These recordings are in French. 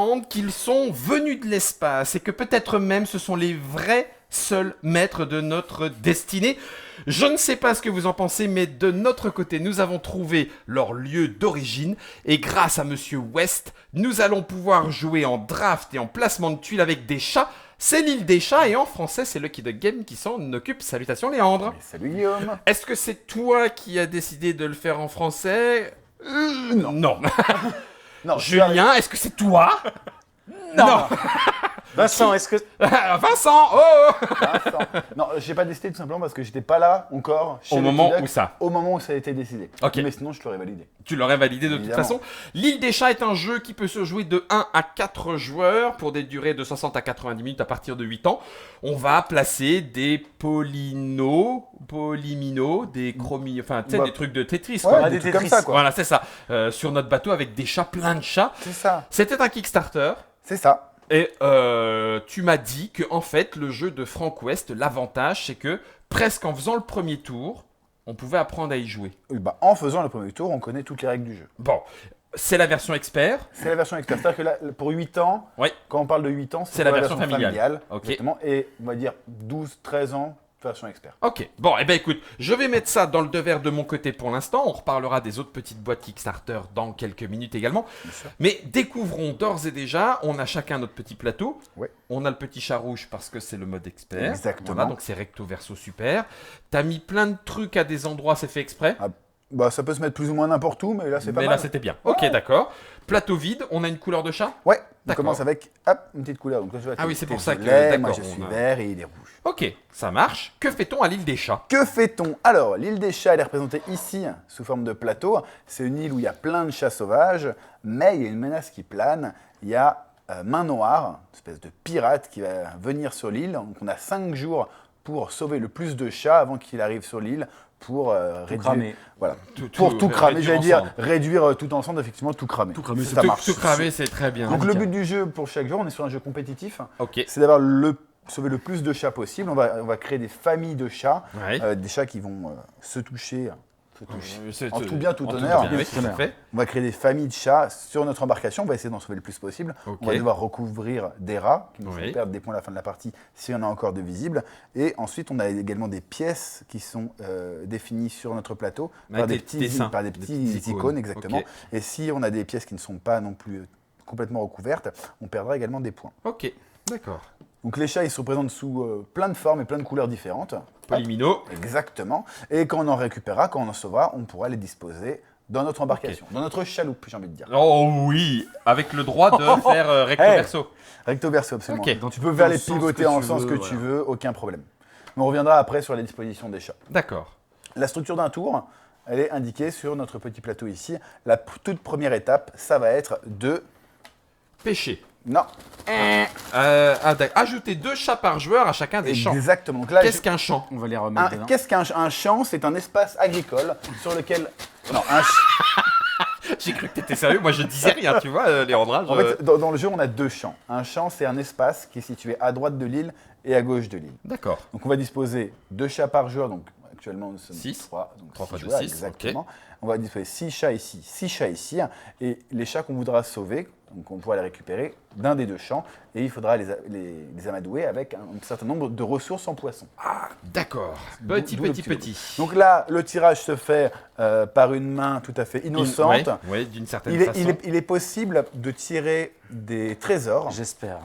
légende qu'ils sont venus de l'espace et que peut-être même ce sont les vrais seuls maîtres de notre destinée. Je ne sais pas ce que vous en pensez, mais de notre côté, nous avons trouvé leur lieu d'origine et grâce à Monsieur West, nous allons pouvoir jouer en draft et en placement de tuiles avec des chats. C'est l'île des chats et en français, c'est Lucky Duck Game qui s'en occupe. Salutations Léandre. Salut Guillaume. Est-ce que c'est toi qui as décidé de le faire en français? Non. Non, Julien, est-ce que c'est toi? Non. Vincent, est-ce que... Vincent, oh Vincent. Non, j'ai pas décidé tout simplement parce que j'étais pas là encore chez Au Lucky moment Duck, où ça. Au moment où ça a été décidé. Ok. Mais sinon, je l'aurais validé. Tu l'aurais validé de toute Évidemment. façon. L'île des chats est un jeu qui peut se jouer de 1 à 4 joueurs pour des durées de 60 à 90 minutes à partir de 8 ans. On va placer des polyminos, des enfin, tu sais, Bah, des trucs de Tetris, Ouais, quoi. des trucs comme Tetris. ça, quoi. Voilà, c'est ça. Sur notre bateau avec des chats, plein de chats. C'est ça. C'était un Kickstarter. C'est ça. Et tu m'as dit que en fait, le jeu de Frank West, l'avantage, c'est que presque en faisant le premier tour, on pouvait apprendre à y jouer. Bah, en faisant le premier tour, on connaît toutes les règles du jeu. Bon, c'est la version expert. C'est la version expert. C'est-à-dire que là, pour 8 ans, Oui. quand on parle de 8 ans, C'est pour la version familiale. Ok. Exactement. Et on va dire 12-13 ans, version expert. Ok, bon, eh ben écoute, je vais mettre ça dans le devers de mon côté pour l'instant. On reparlera des autres petites boîtes Kickstarter dans quelques minutes également. Bien sûr. Mais découvrons d'ores et déjà, on a chacun notre petit plateau. Ouais. On a le petit chat rouge parce que c'est le mode expert. Exactement. Voilà, donc c'est recto verso super. T'as mis plein de trucs à des endroits, c'est fait exprès. Bah, ça peut se mettre plus ou moins n'importe où, mais là, c'est pas Mais mal. là, c'était bien. Ok, d'accord. Plateau vide, on a une couleur de chat. Ouais, on D'accord. commence avec hop, une petite couleur. Donc, toi, tu vois, Ah oui, c'est pour ça que- violet, moi d'accord, je suis on a- vert et il est rouge. Ok, ça marche. Que fait-on à l'île des chats? Que fait-on? Alors, l'île des chats, elle est représentée ici sous forme de plateau. C'est une île où il y a plein de chats sauvages, mais il y a une menace qui plane. Il y a Main Noire, une espèce de pirate qui va venir sur l'île. Donc, on a 5 jours pour sauver le plus de chats avant qu'il arrive sur l'île pour réduire. cramer. Voilà. Tout- Pour tout tout cramer, réduire j'allais dire ensemble. réduire tout ensemble, effectivement, tout cramer. Tout cramer, ça c'est marche. Tout cramé, c'est très bien. Donc, le but du jeu pour chaque jour, on est sur un jeu compétitif. Ok. C'est sauver le plus de chats possible. On va créer des familles de chats, Ouais. des chats qui vont se toucher. C'est- En tout bien, tout en honneur. bien, oui, Tout tout à honneur. fait. On va créer des familles de chats sur notre embarcation. On va essayer d'en sauver le plus possible. Ok. On va devoir recouvrir des rats qui nous Oui. font perdre des points à la fin de la partie s'il y en a encore de visibles. Et ensuite, on a également des pièces qui sont définies sur notre plateau Avec des petits dessins, par des des petits petites icônes. icônes, exactement. Ok. Et si on a des pièces qui ne sont pas non plus complètement recouvertes, on perdra également des points. Ok, d'accord. Donc les chats, ils se représentent sous plein de formes et plein de couleurs différentes. Polymino. Exactement. Et quand on en récupérera, quand on en sauvera, on pourra les disposer dans notre embarcation, dans notre chaloupe, j'ai envie de dire. Oh oui, avec le droit de faire recto Hey. verso. Recto verso, absolument. Ok. Donc tu peux faire Dans les le sens pivoter que en tu sens veux, que voilà. tu veux, aucun problème. Mais on reviendra après sur les dispositions des chats. D'accord. La structure d'un tour, elle est indiquée sur notre petit plateau ici. La toute première étape, ça va être de... Pêcher. Non, Ajouter 2 chats par joueur à chacun des champs. exactement. Donc là, Qu'est-ce qu'un champ? On va les remettre dedans. qu'est-ce qu'un champ? C'est un espace agricole sur lequel... Non, J'ai cru que t'étais sérieux, moi je disais rien, tu vois, Léandra. En fait, dans le jeu, on a 2 champs. Un champ, c'est un espace qui est situé à droite de l'île et à gauche de l'île. D'accord. Donc on va disposer 2 chats par joueur, donc actuellement nous sommes Six. 3, donc 3 fois six deux, joueurs, six, exactement. On va disposer 6 chats ici, 6 chats ici, et les chats qu'on voudra sauver, donc on pourra les récupérer d'un des 2 champs, et il faudra les amadouer avec un certain nombre de ressources en poisson. D'accord. D'où- Petit, d'où le petit, petit petit. Donc là, le tirage se fait par une main tout à fait innocente. Ouais, d'une certaine Il est, façon. il est possible de tirer des trésors. J'espère.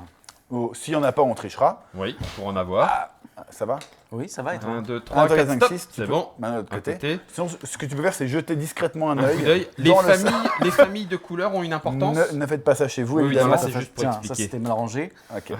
S'il n'y en a pas, on trichera. Oui, pour en avoir. Ça va? Oui, ça va et toi 1, 2, 1, 3, 2, 4, 5, stop. 6, C'est bon. Maintenant, de l'autre Un côté. côté. Sinon, ce que tu peux faire, c'est jeter discrètement un Un coup d'œil. œil. Les dans le les familles de couleurs ont une importance. Ne faites pas ça chez vous, Oui, oui, évidemment. non, là, c'est juste pour Tiens, ça expliquer. c'était mal rangé. Ok.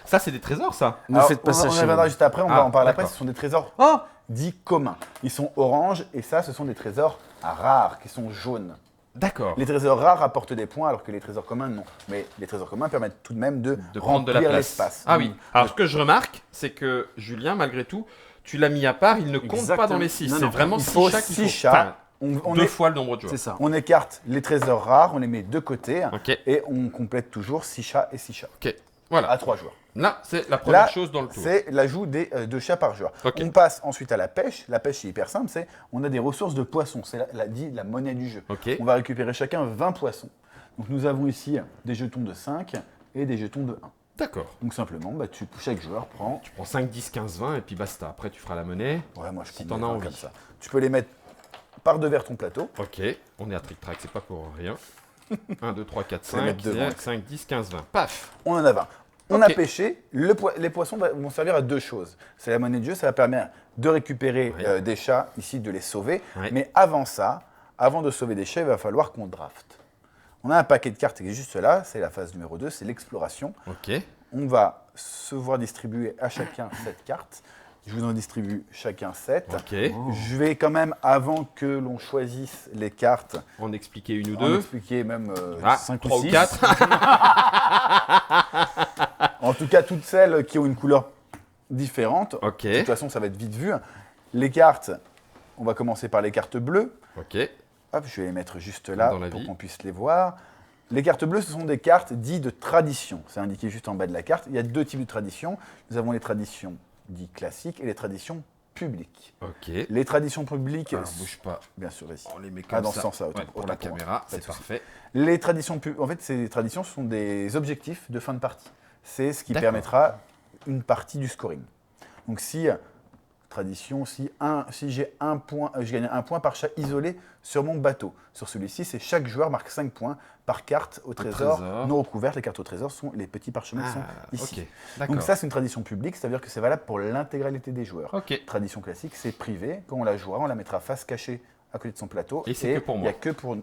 Ça, c'est des trésors, ça. Ne Alors, faites pas ça on chez y reviendra vous. juste après, on Ah, va en parler après. d'accord. Ce sont des trésors Oh dits communs. Ils sont orange et ça, ce sont des trésors rares qui sont jaunes. D'accord. Les trésors rares apportent des points alors que les trésors communs, non. Mais les trésors communs permettent tout de même de Prendre de la remplir place. l'espace. Ah oui. Alors, ce que je remarque, c'est que Julien, malgré tout, tu l'as mis à part, il ne compte pas Exactement. dans les 6. Non, C'est non, vraiment il 6 faut chats qu'il 6 faut. chats. Enfin, On deux est- fois le nombre de joueurs. C'est ça. On écarte les trésors rares, on les met de côté Ok. et on complète toujours 6 chats et 6 chats. Ok. Voilà. À 3 joueurs. Là, c'est la première Là, chose dans le tour. c'est l'ajout des 2 chats par joueur. Ok. On passe ensuite à la pêche. La pêche, c'est hyper simple. On a des ressources de poissons. C'est la monnaie du jeu. Ok. On va récupérer chacun 20 poissons. Donc nous avons ici des jetons de 5 et des jetons de 1. D'accord. Donc simplement, chaque joueur prend... Tu prends 5, 10, 15, 20 et puis basta. Après, tu feras la monnaie. Ouais, moi je Si prends t'en des as 20 envie. comme ça. Tu peux les mettre par devers ton plateau. Ok, on est à Trick Track, c'est pas pour rien. 1, 2, 3, 4, Je vais 5, mettre devant. 5, 10, 15, 20. Paf. On en a 20. On Ok. a pêché, les poissons vont servir à deux choses. C'est la monnaie de jeu, ça va permettre de récupérer Ouais. des chats, ici de les sauver. Ouais. Mais avant ça, avant de sauver des chats, il va falloir qu'on draft. On a un paquet de cartes qui est juste là, c'est la phase numéro 2, c'est l'exploration. Ok. On va se voir distribuer à chacun 7 cartes. Je vous en distribue chacun 7. Ok. Je vais quand même, avant que l'on choisisse les cartes, En expliquer une ou en deux. expliquer même 5 3 ou ou 6. 4. En tout cas, toutes celles qui ont une couleur différente. Ok. De toute façon, ça va être vite vu. Les cartes, on va commencer par les cartes bleues. Ok. Hop, je vais les mettre juste là Dans la pour vie. qu'on puisse les voir. Les cartes bleues, ce sont des cartes dites de tradition. C'est indiqué juste en bas de la carte. Il y a deux types de traditions. Nous avons les traditions dites classiques et les traditions publiques. Ok. Les traditions publiques, Alors, bouge pas. bien sûr, vas-y. On les met comme Ah, dans ça. ce sens-là, autant Ouais, pour pour la la pour moi. caméra, Pas c'est de souci. parfait. Les traditions, en fait, ces traditions sont des objectifs de fin de partie. C'est ce qui D'accord. permettra une partie du scoring. Donc si tradition, si j'ai un point, je gagne un point par chat isolé sur mon bateau. Sur celui-ci, c'est chaque joueur marque 5 points par carte au trésor, trésor. non recouvertes. Les cartes au trésor sont les petits parchemins qui Ah, sont ici. ok. D'accord. Donc ça, c'est une tradition publique, c'est-à-dire que c'est valable pour l'intégralité des joueurs. Ok. Tradition classique, c'est privé. Quand on la jouera, on la mettra face cachée à côté de son plateau. Et c'est que pour moi.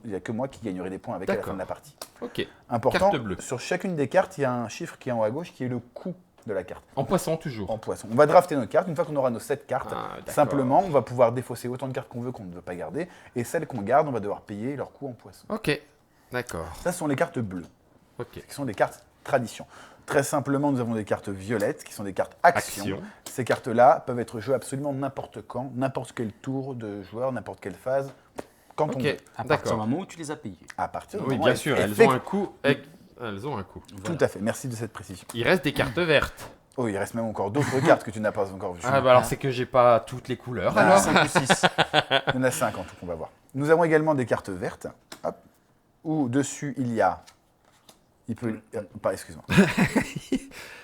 Il n'y a que moi qui gagnerai des points avec à la fin D'accord. de la partie. Ok. Important, Carte bleue. sur chacune des cartes, il y a un chiffre qui est en haut à gauche qui est le coût de la carte. En poisson toujours. En poisson. On va drafter nos cartes. Une fois qu'on aura nos 7 cartes, Ah, d'accord. simplement, on va pouvoir défausser autant de cartes qu'on veut qu'on ne veut pas garder. Et celles qu'on garde, on va devoir payer leur coût en poisson. Ok. D'accord. Ça, ce sont les cartes bleues, Ok. qui sont des cartes tradition. Très simplement, nous avons des cartes violettes, qui sont des cartes action. Action. Ces cartes-là peuvent être jouées absolument n'importe quand, n'importe quel tour de joueur, n'importe quelle phase, quand on Ok. veut. À partir du D'accord. moment où tu les as payés. À partir du Oui, moment bien où sûr, elles- elles ont un coût. Elles ont un coût. Tout à fait. Merci de cette précision. Il reste des cartes vertes. Oh, il reste même encore d'autres cartes que tu n'as pas encore vues. Ah bah alors c'est que j'ai pas toutes les couleurs. Ah, Alors. 5 ou 6. Il y en a 5 en tout qu'on va voir. Nous avons également des cartes vertes, hop, où dessus il y a... excuse-moi.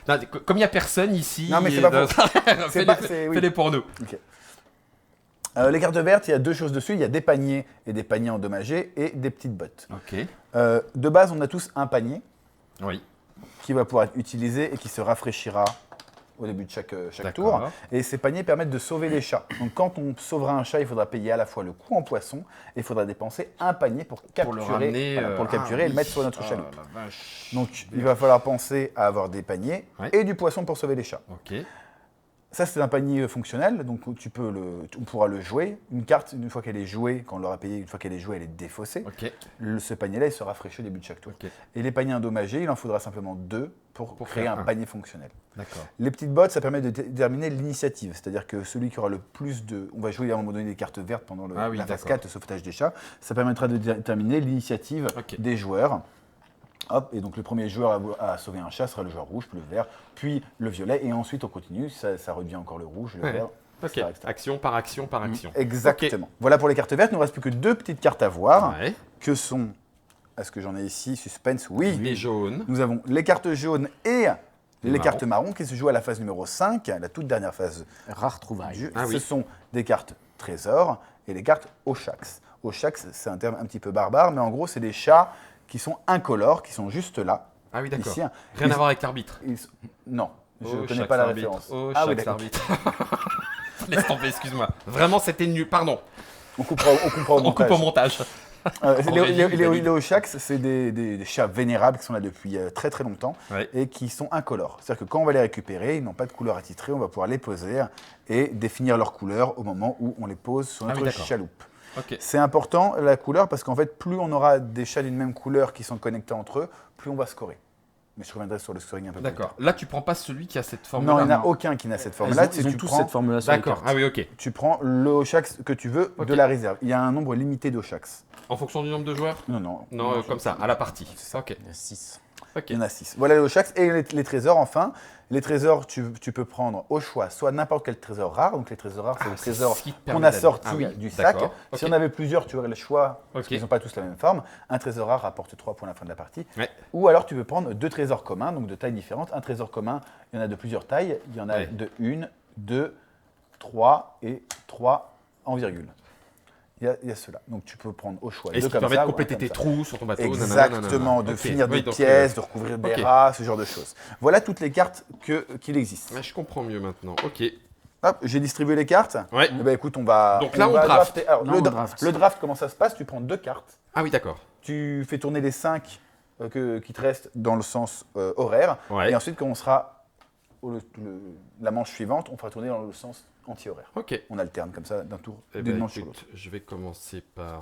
Non, comme il n'y a personne ici. Non, mais c'est pas pour- Fais-les c'est pas- c'est- oui. fais-les pour nous. Ok. Les cartes vertes, il y a deux choses dessus. Il y a des paniers et des paniers endommagés et des petites bottes. Ok. De base, on a tous un panier Oui. qui va pouvoir être utilisé et qui se rafraîchira au début de chaque D'accord. tour. Et ces paniers permettent de sauver les chats. Donc quand on sauvera un chat, il faudra payer à la fois le coût en poisson et il faudra dépenser un panier pour capturer, Pour le ramener. pour le capturer et le mettre sur notre chaloupe. La vache. Donc il va falloir penser à avoir des paniers Ouais. et du poisson pour sauver les chats. Ok. Ça, c'est un panier fonctionnel, donc on pourra le jouer. Une carte, une fois qu'elle est jouée, quand on l'aura payée, une fois qu'elle est jouée, elle est défaussée. Ok. Ce panier-là, il sera rafraîchi au début de chaque tour. Ok. Et les paniers endommagés, il en faudra simplement 2 pour créer faire un un. panier fonctionnel. D'accord. Les petites bottes, ça permet de déterminer l'initiative. C'est-à-dire que celui qui aura le plus de... On va jouer à un moment donné des cartes vertes pendant Ah oui, la phase d'accord. 4, le sauvetage des chats. Ça permettra de déterminer l'initiative Ok. des joueurs. Hop, et donc le premier joueur à sauver un chat sera le joueur rouge, puis le vert, puis le violet, et ensuite on continue, ça redevient encore le rouge, le Ouais. vert, Ok. etc., etc. Action par action par action. Exactement. Voilà pour les cartes vertes, il ne nous reste plus que 2 petites cartes à voir, Ouais. que sont... Est-ce que j'en ai ici? Suspense, oui. Les jaunes. Nous avons les cartes jaunes et les marrons. cartes marrons qui se jouent à la phase numéro 5, la toute dernière phase Rare trouvaille. du jeu. Ah Ce oui. sont des cartes trésors et les cartes Oshax. Oshax, c'est un terme un petit peu barbare, mais en gros, c'est des chats qui sont incolores, qui sont juste là. Ah oui, d'accord. Ici, hein. Rien à voir avec l'arbitre. Non, je ne Oh, connais chaque pas la arbitre. référence. Oh, Ah oui, chaque d'accord. arbitre. Laisse tomber, excuse-moi. Vraiment, c'était nul. Pardon. On coupera au On montage. coupe au montage. Les régie, valide. Oshax, c'est des chats vénérables qui sont là depuis très très longtemps Ouais. et qui sont incolores. C'est-à-dire que quand on va les récupérer, ils n'ont pas de couleur attitrée, on va pouvoir les poser et définir leur couleur au moment où on les pose sur Ah oui, notre d'accord. chaloupe. Ok. C'est important la couleur parce qu'en fait, plus on aura des chats d'une même couleur qui sont connectés entre eux, plus on va scorer. Mais je reviendrai sur le scoring un peu plus tard. D'accord. Là, tu prends pas celui qui a cette forme. Non, il n'y en a aucun qui n'a cette forme-là. Ils ont Tu tous prends- cette formule-là sur les D'accord. cartes. Ah oui, ok. Tu prends le Oshax que tu veux Ok. de la réserve. Il y a un nombre limité d'Oshax. En fonction du nombre de joueurs. Non, non. Non, comme ça, à la partie. C'est ça. Ok. Il y a 6. Ok. Il y en a 6. Voilà les Oshax. Et les trésors, enfin. Les trésors, tu peux prendre au choix soit n'importe quel trésor rare. Donc les trésors rares, c'est les trésors qu'on a sortis du sac. Si on avait plusieurs, tu aurais le choix, parce qu'ils n'ont pas tous la même forme. Un trésor rare rapporte 3 points à la fin de la partie. Ouais. Ou alors tu peux prendre 2 trésors communs, donc de tailles différentes. Un trésor commun, il y en a de plusieurs tailles. Il y en a de 1, 2, 3 et 3 en virgule. Il y a cela. Donc tu peux prendre au choix. Et ce qui permet de compléter tes trous sur ton bateau. Exactement, de finir des pièces, de recouvrir des rats, ce genre de choses. Voilà toutes les cartes qu'il existe. Ouais, je comprends mieux maintenant. Ok. Hop, j'ai distribué les cartes. Ouais. Eh ben, écoute, on va. Donc là, on draft. drafter. Alors, Là, le, on dra- draft. le draft, comment ça se passe? Tu prends 2 cartes. Ah oui, d'accord. Tu fais tourner les 5 qui te restent dans le sens horaire. Ouais. Et ensuite, quand on sera la manche suivante, on fera tourner dans le sens anti-horaire. Ok. On alterne comme ça d'un tour, Eh d'une ben, manche sur écoute, l'autre. je vais commencer par.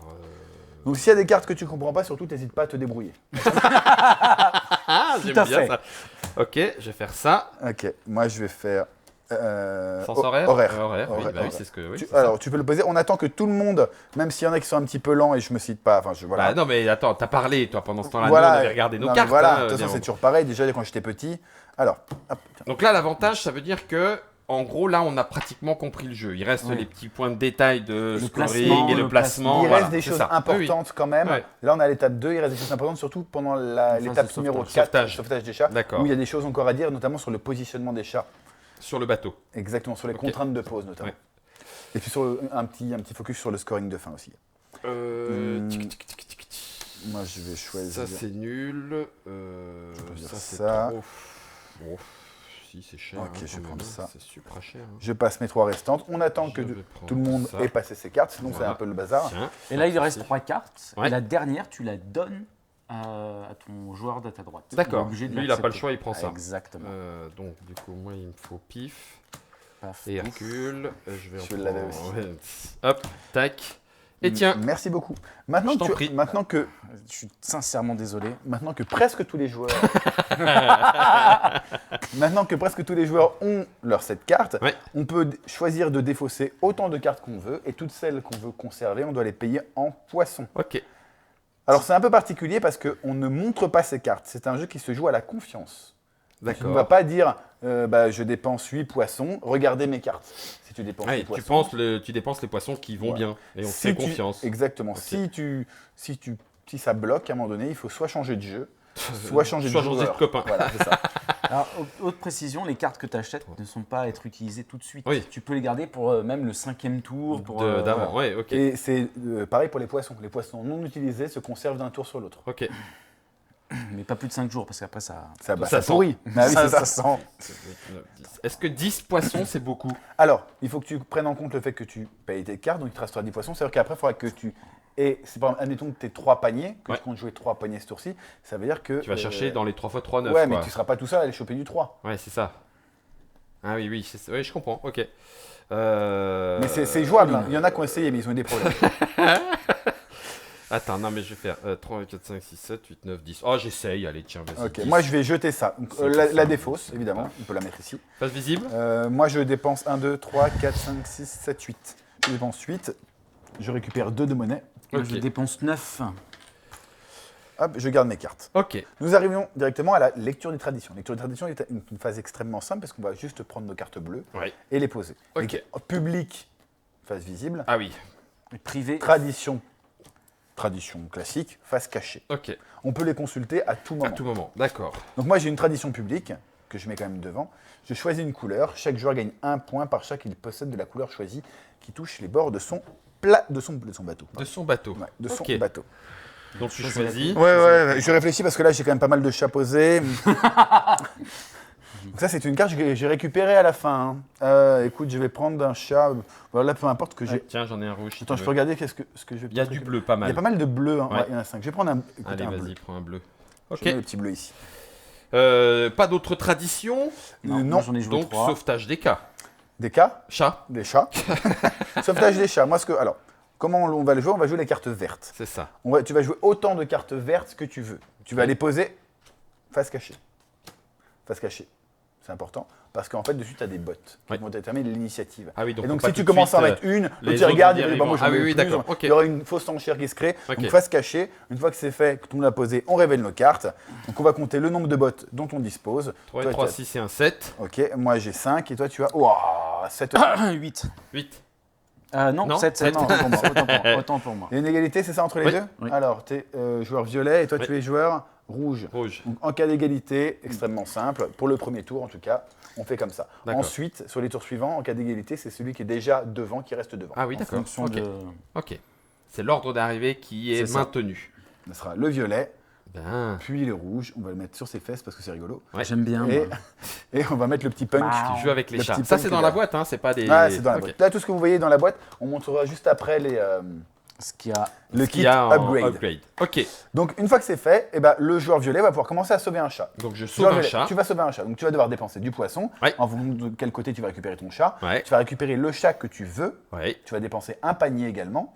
Donc s'il y a des cartes que tu comprends pas, surtout n'hésite pas à te débrouiller. Ah, j'aime à bien fait. ça. Ok, je vais faire ça. Ok, moi je vais faire Sens horaire. horaire. Oui, Horaire, bah oui, horaire. c'est ce que. Oui, c'est Alors tu peux le poser. On attend que tout le monde, même s'il y en a qui sont un petit peu lents et je me cite pas. Enfin, ça. voilà. Bah non, mais attends, t'as parlé, toi, pendant ce temps-là. Voilà. Nous, on avait regardé nos Non, mais cartes. voilà, hein, de toute façon bien. c'est toujours pareil. Déjà quand j'étais petit. Alors, hop, tiens. Donc là, l'avantage, ça veut dire que. En gros, là, on a pratiquement compris le jeu. Il reste Oui. les petits points de détail de Le scoring placement, et le le placement. Il voilà, reste des c'est choses ça. importantes quand même. Ouais. Là, on est à l'étape 2, il reste des choses importantes, surtout pendant l'étape de numéro sauvetage. 4, sauvetage des chats, D'accord. où il y a des choses encore à dire, notamment sur le positionnement des chats. Sur le bateau. Exactement, sur les Ok. contraintes de pause notamment. Ouais. Et puis sur un petit focus sur le scoring de fin aussi. Tic, tic, tic, tic, tic. Moi, je vais choisir. Ça, c'est nul. peux dire Ça, c'est ça. trop. Oh, si, c'est cher. Ok, hein, je vais quand prendre même, ça. C'est super cher. hein. Je passe mes 3 restantes. On attend que Je vais prendre tout le monde ça. ait passé ses cartes, sinon c'est Voilà. un peu le bazar. Tiens. Et là, il reste 3 cartes. Ouais. Et la dernière, tu la donnes à ton joueur de ta droite. D'accord. Il est obligé de Lui, il n'a pas le l'accepter. choix, il prend ça. Exactement. Donc, du coup, moi, il me faut pif Paf, et pouf. Hercule. Je vais Je en l'avais prendre- aussi. ouais. Hop, tac. Et tiens. Merci beaucoup. Je t'en prie. Maintenant que Je suis sincèrement désolé. presque tous les joueurs maintenant que presque tous les joueurs ont leur set cartes, Ouais. on peut choisir de défausser autant de cartes qu'on veut et toutes celles qu'on veut conserver, on doit les payer en poissons. Ok. Alors c'est un peu particulier parce qu'on ne montre pas ces cartes. C'est un jeu qui se joue à la confiance. Tu ne vas D'accord. pas dire je dépense 8 poissons, regardez mes cartes. Si tu dépenses Ouais, 8 tu, poissons. tu dépenses les poissons qui vont Ouais. bien et on te Si fait tu- confiance. Exactement. Ok. Si ça bloque à un moment donné, il faut soit changer de jeu, soit changer de Soit changer de joueur. copain. Voilà, c'est ça. Alors, autre précision, les cartes que tu achètes ne sont pas à être utilisées tout de suite. Oui. Tu peux les garder pour même le 5e tour. Pour, D'avant, ouais, ok. Et c'est pareil pour les poissons. Les poissons non utilisés se conservent d'un tour sur l'autre. Ok. Mais pas plus de 5 jours, parce qu'après ça... Ça, Ça sent. pourrit. Ah oui, c'est ça. sent. Est-ce que 10 poissons, c'est beaucoup? Alors, il faut que tu prennes en compte le fait que tu payes tes cartes, donc il te restera 10 poissons. C'est-à-dire qu'après, il faudra que tu aies, c'est par exemple, admettons que tu aies 3 paniers, que Ouais. tu comptes jouer 3 paniers ce tour-ci, ça veut dire que... Tu vas chercher dans les 3 x 3, 9. Ouais, quoi. mais tu ne seras pas tout seul à aller choper du 3. Ouais, c'est ça. Ah oui, oui, ouais, je comprends, ok. Mais c'est jouable, hein. Il y en a qui ont essayé, mais ils ont eu des problèmes. Attends, non, mais je vais faire 3, 4, 5, 6, 7, 8, 9, 10. Oh, j'essaye, allez, tiens, vas-y. Ok, 10. moi je vais jeter ça. Donc, C'est la ça. défausse, évidemment, on peut la mettre ici. Face visible? Moi je dépense 1, 2, 3, 4, 5, 6, 7, 8. Je dépense 8. Je récupère 2 de monnaie. Moi, Ok. je dépense 9. Hop, je garde mes cartes. Ok. Nous arrivons directement à la lecture des traditions. La lecture des traditions est une phase extrêmement simple parce qu'on va juste prendre nos cartes bleues Ouais. et les poser. Ok. Les public, face visible. Ah oui, Privé. Tradition classique, face cachée. ok. On peut les consulter à tout moment. À tout moment, d'accord. Donc moi j'ai une tradition publique que je mets quand même devant. Je choisis une couleur. Chaque joueur gagne 1 point par chaque qu'il possède de la couleur choisie qui touche les bords de son bateau. De son bateau. Ouais, de son Ok. bateau. Donc tu choisis. Ouais, je réfléchis parce que là j'ai quand même pas mal de chats posés. Donc ça c'est une carte que j'ai récupérée à la fin. hein. Écoute, je vais prendre un chat. Voilà, peu importe que j'ai. Ah, tiens, j'en ai un rouge. si Attends, tu je veux. peux regarder ce que je vais. Il y a du bleu, pas Il y a mal. pas mal de bleus. Hein. Ouais. Ouais, il y en a 5. Je vais prendre écoute, Allez, un vas-y, bleu. prends un bleu. Je Ok. mets le petit bleu ici. Pas d'autres traditions. Non, non. moi, j'en ai joué Donc 3. sauvetage des cas. Des cas, Chat, des chats. Sauvetage des chats. Moi, alors, comment on va le jouer? On va jouer les cartes vertes. c'est ça. Tu vas jouer autant de cartes vertes que tu veux. Tu vas les poser face cachée. Face cachée. c'est important, parce qu'en fait, dessus, tu as des bots qui Ouais. vont déterminer l'initiative. Ah oui, donc Et faut donc, pas si tout tu de commences à en suite, mettre une, les l'autre autres regarde, il vont va dire, dire, bah, moi, ils j'en vont- veux ah oui, plus. d'accord, ok. Il y aura une fausse enchère qui se crée. Ok. Donc, face cachée, une fois que c'est fait, que tout le monde a posé, on révèle nos cartes. Donc, on va compter le nombre de bots dont on dispose. 3 et Toi, 3, tu as- 6 et un 7. Ok, moi j'ai 5 et toi tu as. Ouah, 7 aussi. 8. 8. Non, Non, 7, sept. autant pour moi. Autant pour moi. Il y a une égalité, c'est ça entre les Oui. deux Oui. Alors, tu es joueur violet et toi Oui. tu es joueur rouge. Rouge. Donc, en cas d'égalité, extrêmement simple. Pour le premier tour, en tout cas, on fait comme ça. D'accord. Ensuite, sur les tours suivants, en cas d'égalité, c'est celui qui est déjà devant qui reste devant. Ah oui, En d'accord. fonction Ok. de... Ok. C'est l'ordre d'arrivée qui est C'est ça. maintenu. Ce sera le violet, Ben. puis le rouge. On va le mettre sur ses fesses parce que c'est rigolo. Ouais. J'aime bien. Et, moi. et on va mettre le petit punch. Wow. Tu joues avec les Le chats. petit Ça, punk c'est dans là. la boîte, hein, c'est pas des. Ah, c'est dans la Ok. boîte. Là, tout ce que vous voyez dans la boîte, on montrera juste après Ce qu'il y a... le Ce qu'il kit y a en upgrade. Ok. Donc, une fois que c'est fait, eh ben, le joueur violet va pouvoir commencer à sauver un chat. Donc je Joueur sauve un violet, chat. Tu vas sauver un chat. Donc, tu vas devoir dépenser du poisson. Ouais. En fonction de quel côté tu vas récupérer ton chat. Ouais. Tu vas récupérer le chat que tu veux. Ouais. Tu vas dépenser un panier également.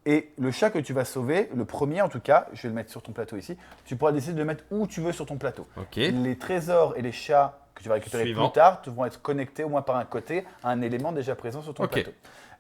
Et le chat que tu vas sauver, le premier en tout cas, je vais le mettre sur ton plateau ici, tu pourras décider de le mettre où tu veux sur ton plateau. Ok. Les trésors et les chats que tu vas récupérer Suivant. plus tard vont être connectés au moins par un côté à un élément déjà présent sur ton Ok. plateau.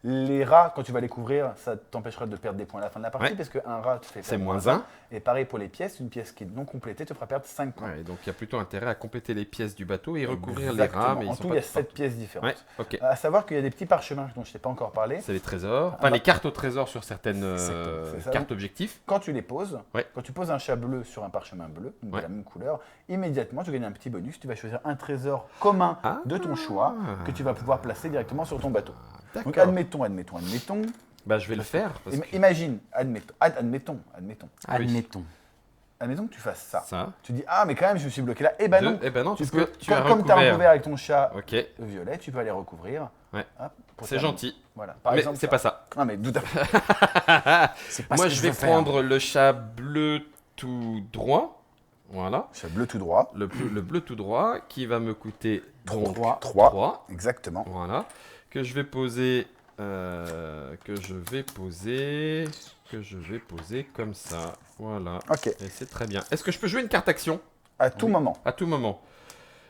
Les rats, quand tu vas les couvrir, ça t'empêchera de perdre des points à la fin de la partie, Ouais. parce qu'un rat te fait C'est perdre moins 1. Et pareil pour les pièces, une pièce qui est non complétée te fera perdre 5 points. Ouais, donc il y a plutôt intérêt à compléter les pièces du bateau et recouvrir Exactement. les rats, mais En ils sont tout, pas il y a tous 7 pièces différentes. Ouais, ok. À savoir qu'il y a des petits parchemins dont je ne t'ai pas encore parlé. C'est les trésors. Enfin, bah- les cartes au trésor sur certaines C'est ça. cartes objectifs. Quand tu les poses, Ouais. quand tu poses un chat bleu sur un parchemin bleu, donc Ouais. de la même couleur, immédiatement tu gagnes un petit bonus. Tu vas choisir un trésor commun Ah. de ton choix que tu vas pouvoir placer directement sur ton bateau. Donc D'accord. admettons. Bah, je vais le faire. Parce que... Imagine, admettons. Ah oui. Admettons. Admettons que tu fasses ça. Ça. Tu dis, ah mais quand même je me suis bloqué là. Eh ben non, Eh ben non, tu parce peux, que tu as comme tu as recouvert. recouvert avec ton chat Ok. violet, tu peux aller recouvrir. Ouais. Hop, pour C'est terminer. gentil. Voilà. Par Mais exemple, c'est pas ça. Non mais tout à fait. C'est pas Moi, ce que je vais veux faire. prendre le chat bleu tout droit. Voilà. Chat bleu tout droit. Le bleu tout droit qui va me coûter donc 3. 3. Exactement. Voilà. Que je vais poser. Comme ça. Voilà. Ok. Et c'est très bien. Est-ce que je peux jouer une carte action À tout moment. à tout moment?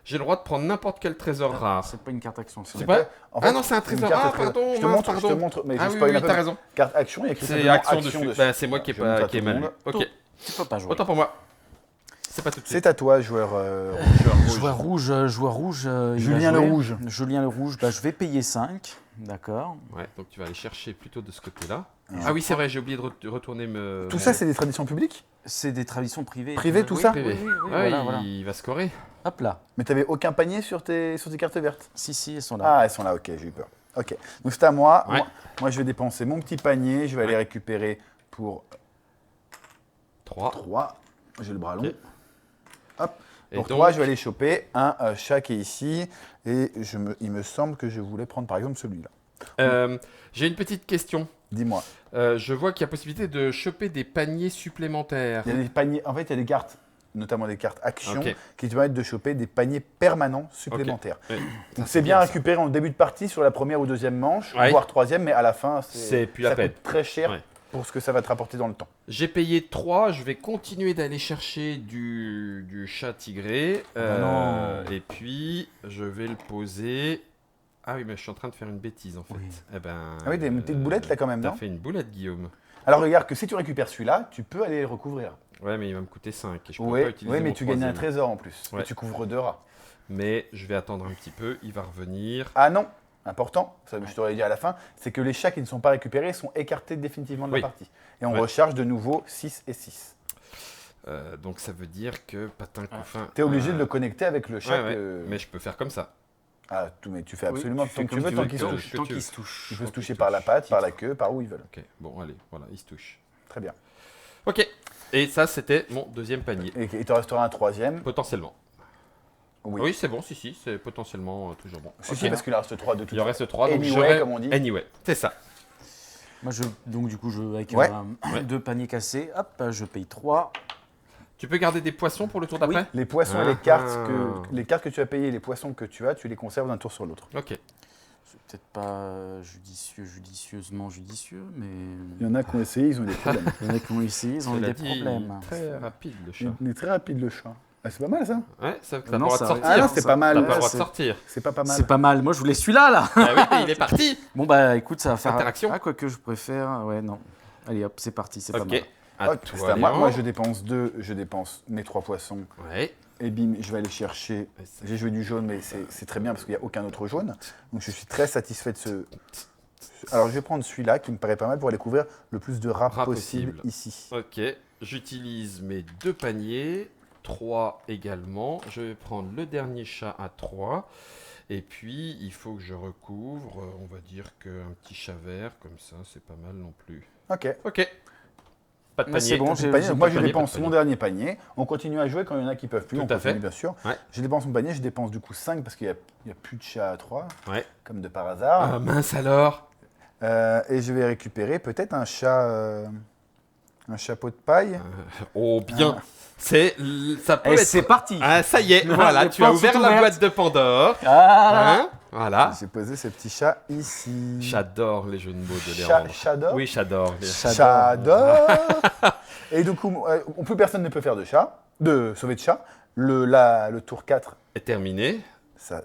J'ai le droit de prendre n'importe quel trésor rare. C'est pas une carte action. C'est pas. En Ah non, c'est un une trésor. carte Ah, trésor. pardon, Je te mince, montre, pardon. je te montre, mais Ah je oui, spoil oui, un peu. t'as raison. Carte action, il y a écrit C'est simplement action dessus. Bah, c'est moi qui Je montre à ai tout mal le lu. monde. Ok. Tu peux pas jouer. Autant pour moi. C'est pas tout de suite. C'est à toi, joueur rouge. Joueur rouge. Il Julien va le jouer. Rouge. Julien le rouge, bah, je vais payer 5. D'accord. Ouais, donc tu vas aller chercher plutôt de ce côté-là. Ouais. Ah oui, c'est vrai, j'ai oublié de retourner me. Tout ça, c'est des traditions publiques? C'est des traditions privées. Privé, tout Oui, ça privé. Oui, oui, Ouais, voilà, voilà. il va scorer. Hop là. Mais t'avais aucun panier sur tes cartes vertes? Si, elles sont là. Ah, elles sont là, ok, j'ai eu peur. Ok, donc c'est à moi. Ouais. Moi, je vais dépenser mon petit panier, je vais aller Ouais. récupérer pour 3. 3. J'ai le bras long. Ok. Hop. Et Pour donc, 3, je vais aller choper un chat qui est ici. Et il me semble que je voulais prendre par exemple celui-là. j'ai une petite question. Dis-moi. Je vois qu'il y a possibilité de choper des paniers supplémentaires. Il y a des paniers, en fait, il y a des cartes, notamment des cartes actions, Ok. qui te permettent de choper des paniers permanents supplémentaires. Ouais. Donc c'est bien ça. récupéré en début de partie sur la première ou deuxième manche, Ouais. voire troisième, mais à la fin, C'est plus la ça peine. coûte très cher Ouais. pour ce que ça va te rapporter dans le temps. J'ai payé 3, je vais continuer d'aller chercher du chat tigré. non. Et puis, je vais le poser. Ah oui, mais je suis en train de faire une bêtise en fait. Oui. Eh ben, Ah oui, des petites boulettes là quand même, T'as non? fait une boulette, Guillaume. Alors regarde que si tu récupères celui-là, tu peux aller le recouvrir. Ouais, mais il va me coûter 5. Et je peux Oui, pas utiliser mais mon tu gagnes un troisième. trésor en plus. Ouais. Et tu couvres 2 rats. Mais je vais attendre un petit peu, il va revenir. Ah non, important, ça je t'aurais dit à la fin, c'est que les chats qui ne sont pas récupérés sont écartés définitivement de Oui. la partie. Et on Ouais. recharge de nouveau 6 et 6. Donc ça veut dire que patin couffin. Tu es obligé de le connecter avec le chat. Ouais, que- mais je peux faire comme ça. Ah, mais tu fais absolument tant que tu veux, tant qu'ils se touchent. Tant qu'ils se touchent. Ils peuvent se Tant qu'ils toucher se par la touchent. patte, par la queue, par où ils veulent. Ok, bon, allez, voilà, il se touche. Très bien. Ok, et ça, c'était mon deuxième panier. Et il te restera un troisième. Potentiellement. Oui. Oui, c'est bon, si, c'est potentiellement toujours bon. Si, Ok. si, parce qu'il en reste 3 de tout. Il en reste 3, donc Anyway, j'aurai... comme on dit. Anyway, c'est ça. Moi, donc du coup, avec Ouais. deux paniers cassés, hop, je paye 3. Tu peux garder des poissons pour le tour d'après? Les poissons et Ah. les cartes que tu as payées et les poissons que tu as, tu les conserves d'un tour sur l'autre. Ok. C'est peut-être pas judicieusement judicieux, mais Il y en a qui ont essayé, ils ont eu des problèmes. il y en a qui ont essayé, ils ont eu Cela des dit, problèmes. très rapide le chat. Il est très rapide le chat. Ah, c'est pas mal ça. Ouais, ça, t'as pas le Non, droit de ça- sortir. Ah non, c'est pas T'as mal. pas le Ouais, droit de c'est- sortir. C'est pas mal. C'est pas mal. Moi, je voulais celui-là, là. Ah oui, mais il est parti. Bon, bah, écoute, ça va faire. Interaction. Ah, quoi que je préfère. Ouais, non. Allez, hop, c'est parti. C'est pas Ok. mal. À Hop, toi, c'est à moi. Léon. Moi, je dépense 2, je dépense mes 3 poissons. Ouais. Et bim, je vais aller chercher. Ouais, ça- J'ai joué du jaune, mais c'est très bien parce qu'il n'y a aucun autre jaune. Donc je suis très satisfait de ce. Alors je vais prendre celui-là qui me paraît pas mal pour aller couvrir le plus de rats Rats possible possible. ici. Ok. J'utilise mes 2 paniers. 3 également. Je vais prendre le dernier chat à 3. Et puis, il faut que je recouvre. On va dire qu'un petit chat vert, comme ça, c'est pas mal non plus. Ok. Ok. Pas de Mais panier. c'est bon, Donc, j'ai- panier, j'ai donc moi pas je de panier, dépense pas de mon panier. dernier panier. On continue à jouer quand il y en a qui peuvent plus. Tout on à continue fait. bien sûr. Ouais. Je dépense mon panier, je dépense du coup 5 parce qu'il n'y a, plus de chat à 3, Ouais. comme de par hasard. Ah mince alors. Et je vais récupérer peut-être un chat. Un chapeau de paille. Oh bien. Ça peut Et être. c'est parti. Ah, ça y est, Les voilà, tu as portes ouvert sont la ouvertes. boîte de Pandore. Ah, Hein voilà. J'ai posé ce petit chat ici. J'adore les jeux de mots de Léandre. J'adore. Oui, j'adore. J'adore. Et du coup, plus personne ne peut faire de chat, de sauver de chat. Le tour 4, Est terminé. ça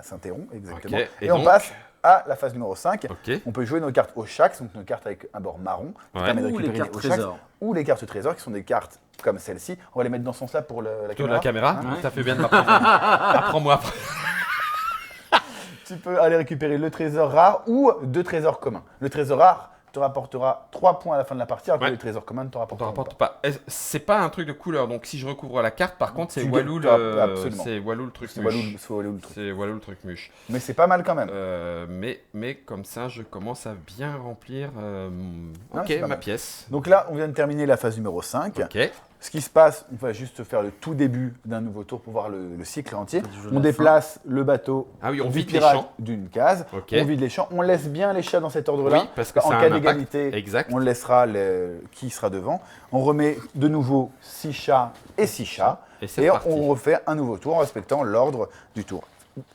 s'interrompt exactement. Ok. Et on donc, passe à la phase numéro 5. Ok. On peut jouer nos cartes au Shax, donc nos cartes avec un bord marron, qui Ouais. permet de Ou les récupérer cartes au Shax, trésors. ou les cartes trésors, qui sont des cartes comme celle-ci. On va les mettre dans ce sens-là pour la Tour de caméra. la caméra. Hein Ça fait bien de m'apprendre. Apprends-moi après. Tu peux aller récupérer le trésor rare ou 2 trésors communs. Le trésor rare te rapportera 3 points à la fin de la partie, alors que Ouais. le trésor commun ne te On rapporte te pas. rapporte pas. C'est pas un truc de couleur, donc si je recouvre la carte, par contre, c'est Tu Walou gagnes, le. absolument. C'est Walou le truc C'est muche. Walou le truc. C'est Walou le truc muche. Mais c'est pas mal quand même. Mais comme ça, je commence à bien remplir Non, ok, c'est pas ma mal. pièce. Donc là, on vient de terminer la phase numéro 5. Ok. Ce qui se passe, on va juste faire le tout début d'un nouveau tour pour voir le cycle entier. Du jeu de On la déplace le bateau Ah oui, on du vide les pirate champs. d'une case. Ok. On vide les champs. On laisse bien les chats dans cet ordre-là. Oui, parce que en ça a cas un impact. d'égalité, Exact. on laissera qui sera devant. On remet de nouveau 6 chats et 6 chats. Et c'est Et parti. on refait un nouveau tour en respectant l'ordre du tour.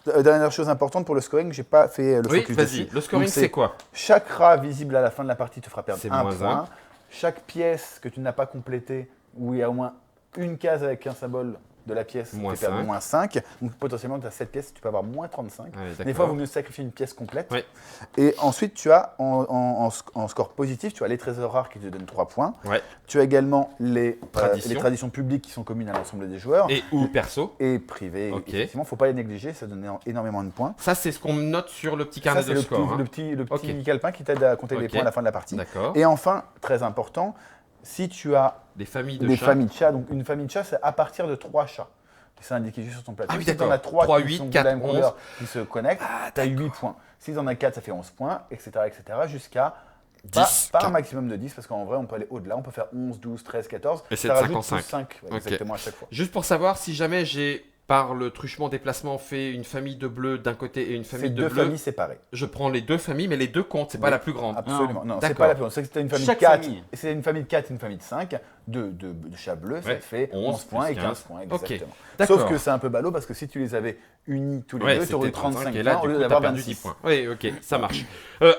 Dernière chose importante pour le scoring, j'ai pas fait le Oui, focus vas-y. dessus. Le scoring, Donc, c'est quoi? Chaque rat visible à la fin de la partie te fera perdre C'est un moins point. un. Chaque pièce que tu n'as pas complétée, où il y a au moins une case avec un symbole de la pièce, Moins tu perds cinq. moins 5. Donc potentiellement, tu as 7 pièces, tu peux avoir moins 35. Ouais, Des d'accord. fois, il vaut mieux sacrifier une pièce complète. Ouais. Et ensuite, tu as en score positif, tu as les trésors rares qui te donnent 3 points. Ouais. Tu as également les Traditions. publiques qui sont communes à l'ensemble des joueurs. Et ou perso. Et privées, Ok. effectivement, il ne faut pas les négliger, ça donne énormément de points. Ça, c'est ce qu'on note sur le petit Ça, carnet c'est de le score. petit, hein. le petit Ok. calepin qui t'aide à compter les Ok. points à la fin de la partie. D'accord. Et enfin, très important, si tu as Des familles de des chats. familles de chats, donc une famille de chats, c'est à partir de 3 chats. C'est indiqué juste sur ton plateau. Ah oui, si tu en d'accord. as 3 3, qui 8, sont de 4, la même 11. couleur, qui se connectent, tu as 8 points. Si tu en as 4, ça fait 11 points, etc. jusqu'à 10. pas un maximum de 10, parce qu'en vrai, on peut aller au-delà. On peut faire 11, 12, 13, 14. Et c'est ça de rajoute 55. plus 5, Ok. exactement à chaque fois. Juste pour savoir, si jamais j'ai, par le truchement déplacement, fait une famille de bleus d'un côté et une C'est famille de 2 bleus, familles séparées. je prends les 2 familles, mais les 2 comptent, c'est pas Oui. la plus grande. Absolument. Non, c'est D'accord. pas la plus grande. C'est que si tu as une famille Chaque de 4, famille. et c'est une famille de 4 et une famille de 5, de chats bleus, ça Ouais. fait 11 11 points plus et 15 15. points, Ok. exactement. D'accord. Sauf que c'est un peu ballot parce que si tu les avais unis tous les Ouais, deux, tu aurais eu c'était 35 et là, points au du lieu coup, d'avoir t'as perdu 26. 10 points. Oui, ok, ça marche.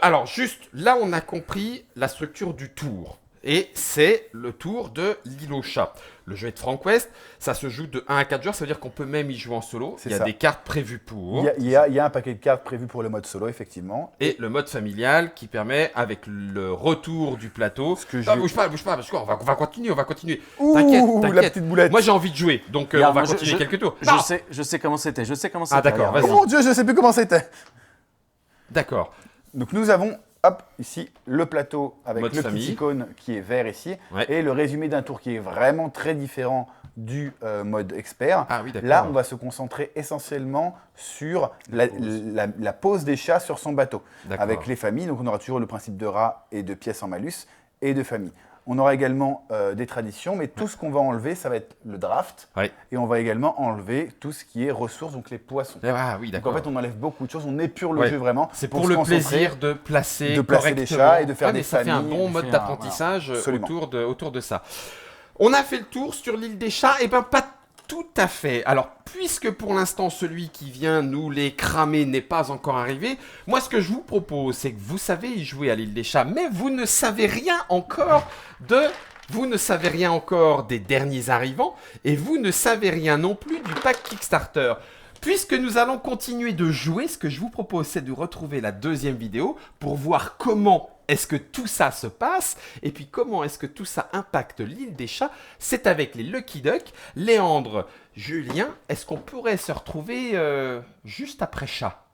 Alors, juste, là, on a compris la structure du tour. Et c'est le tour de l'île aux chats. Le jeu est de Frank West, ça se joue de 1 à 4 joueurs, ça veut dire qu'on peut même y jouer en solo. C'est Il y a ça. des cartes prévues pour. Il y a un paquet de cartes prévu pour le mode solo, effectivement. Et le mode familial qui permet, avec le retour du plateau. Ce que Ah, je- bouge pas, parce qu'on va continuer, on va continuer. Ouh, T'inquiète, la t'inquiète. petite boulette. Moi, j'ai envie de jouer, donc Regarde, on va moi, continuer quelques tours. Je Non. sais comment c'était. Je sais comment c'était. d'accord, regarde. Oh mon Dieu, je sais plus comment c'était. D'accord. Donc nous avons, hop, ici, le plateau avec Mode le famille. petit icône qui est vert ici. Ouais. Et le résumé d'un tour qui est vraiment très différent du mode expert. Ah oui, d'accord. Là, on va se concentrer essentiellement sur la pose des chats sur son bateau. D'accord. Avec les familles, donc on aura toujours le principe de rat et de pièces en malus et de famille. On aura également des traditions, mais tout ce qu'on va enlever, ça va être le draft. Ouais. Et on va également enlever tout ce qui est ressources, donc les poissons. Ah oui, Donc d'accord. en fait, on enlève beaucoup de choses, on épure le Ouais. jeu vraiment. C'est pour se le concentrer. plaisir de placer des correctement. chats et de faire Ah, des mais ça fait un familles, bon de mode faire, d'apprentissage Absolument. autour de ça. On a fait le tour sur l'île des chats, et ben pas tout à fait. Alors, puisque pour l'instant, celui qui vient nous les cramer n'est pas encore arrivé, moi, ce que je vous propose, c'est que vous savez y jouer à l'île des chats, mais vous ne savez rien encore de Vous ne savez rien encore des derniers arrivants et vous ne savez rien non plus du pack Kickstarter. Puisque nous allons continuer de jouer, ce que je vous propose, c'est de retrouver la deuxième vidéo pour voir comment est-ce que tout ça se passe et puis comment est-ce que tout ça impacte l'île des chats. C'est avec les Lucky Duck. Léandre, Julien, est-ce qu'on pourrait se retrouver juste après chat ?